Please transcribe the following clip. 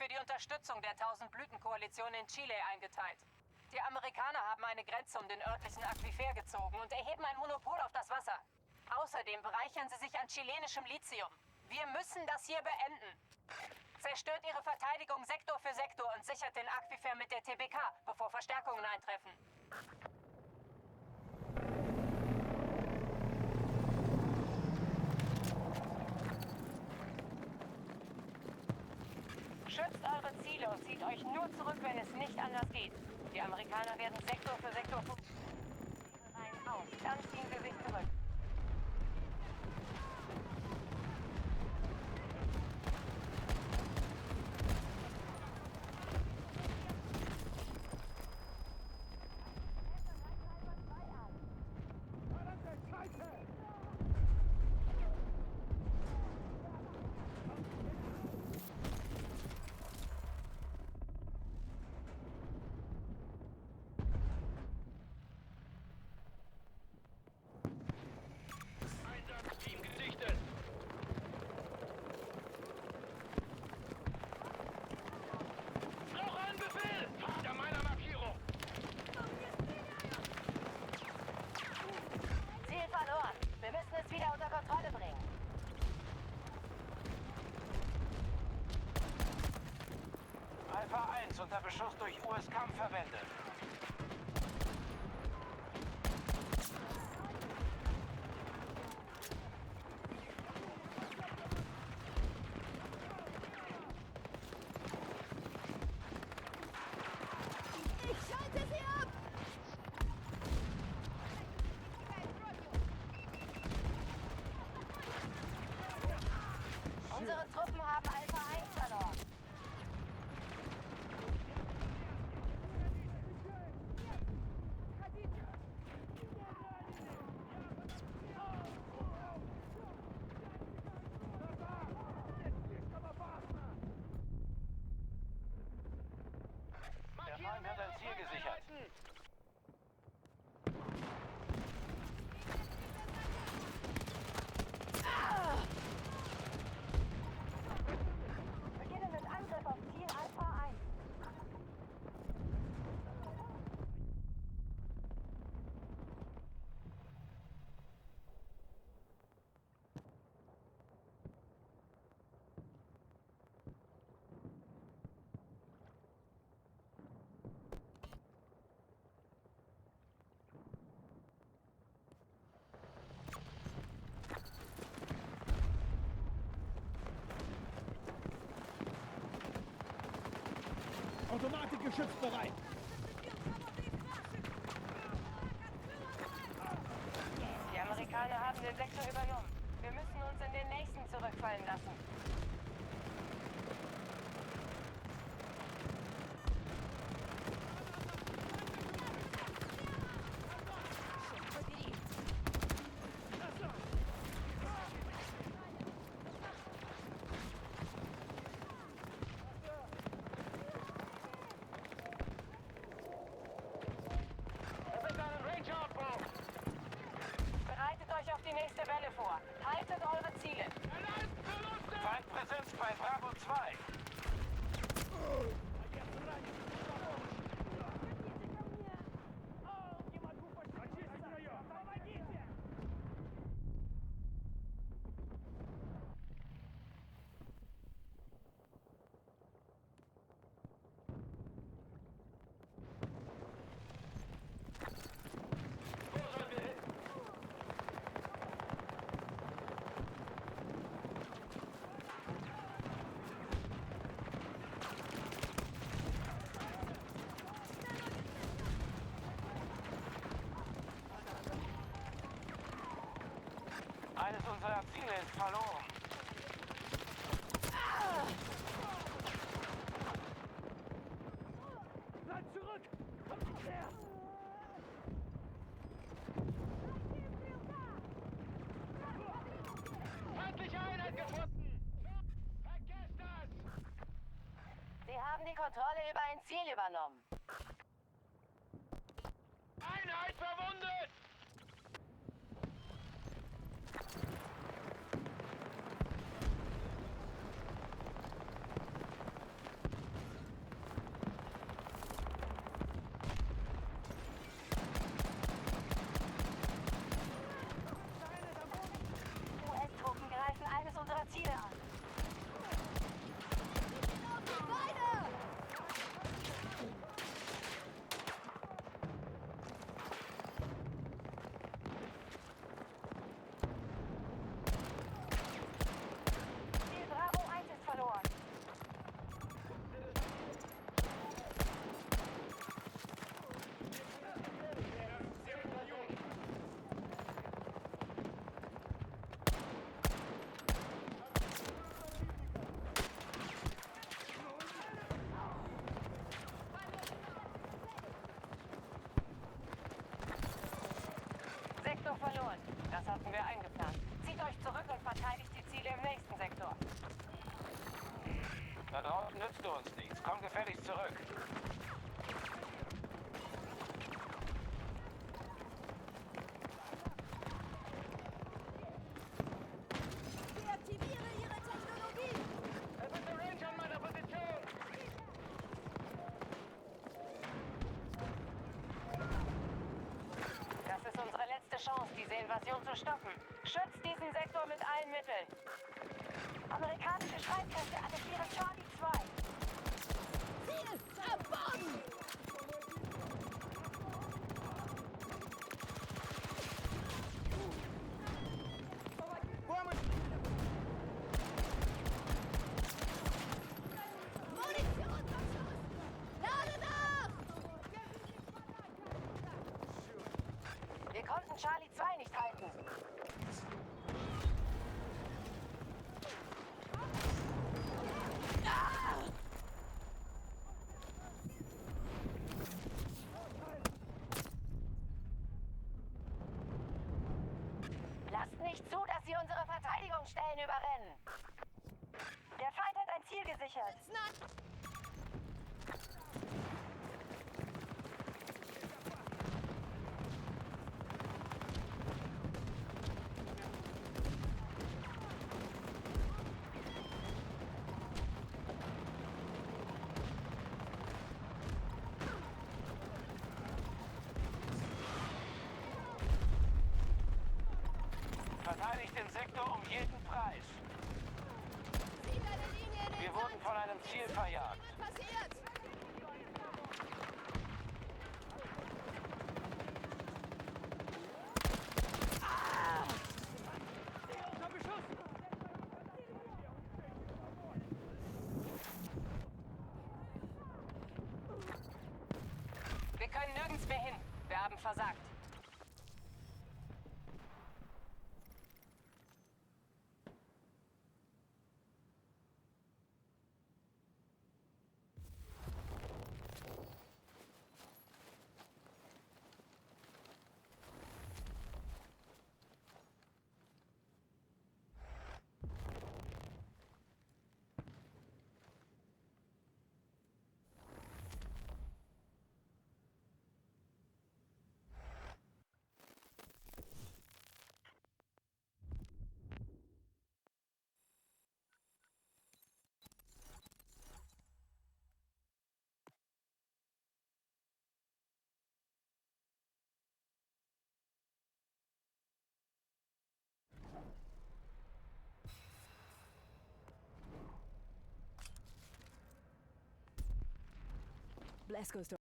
für die Unterstützung der 1000-Blüten-Koalition in Chile eingeteilt. Die Amerikaner haben eine Grenze um den örtlichen Aquifer gezogen und erheben ein Monopol auf das Wasser. Außerdem bereichern sie sich an chilenischem Lithium. Wir müssen das hier beenden. Zerstört ihre Verteidigung Sektor für Sektor und sichert den Aquifer mit der TBK, bevor Verstärkungen eintreffen. Schützt eure Ziele und zieht euch nur zurück, wenn es nicht anders geht. Die Amerikaner werden Sektor für Sektor rein aus. Dann ziehen sie sich zurück. Einsatzteam gesichtet. Noch ein Befehl! Hinter meiner Markierung! Ziel verloren. Wir müssen es wieder unter Kontrolle bringen. Alpha 1 unter Beschuss durch US-Kampfverbände. Ich schalte sie ab! Unsere Truppen haben Alpha 1 verloren. Der Feind hat ein Ziel gesichert. Beginnen mit Angriff auf Ziel Alpha 1. Automatikgeschütz bereit. Die Amerikaner haben den Sektor übernommen. Wir müssen uns in den nächsten zurückfallen lassen. Bereitet euch auf die nächste Welle vor. Haltet eure Ziele. Feindpräsenz bei Bravo 2. Eines unserer Ziele ist verloren. Bleib zurück! Kommt nicht her! Feindliche Einheit gefunden! Vergesst das! Sie haben die Kontrolle über ein Ziel übernommen. Einheit verwundet! Invasion zu stoppen. Schützt diesen Sektor mit allen Mitteln. Amerikanische Streitkräfte attackieren Charlie 2. Ziel verboten! Munition zum Schuss! Lade nach! Wir konnten Charlie 2 nicht halten. Lasst nicht zu, dass sie unsere Verteidigungsstellen überrennen. Der Feind hat ein Ziel gesichert. Verteidigt den Sektor um jeden Preis. Sieh deine Linie in den Wir wurden Sand. von einem Ziel verjagt. Was passiert? Wir können nirgends mehr hin. Wir haben versagt. Bless goes to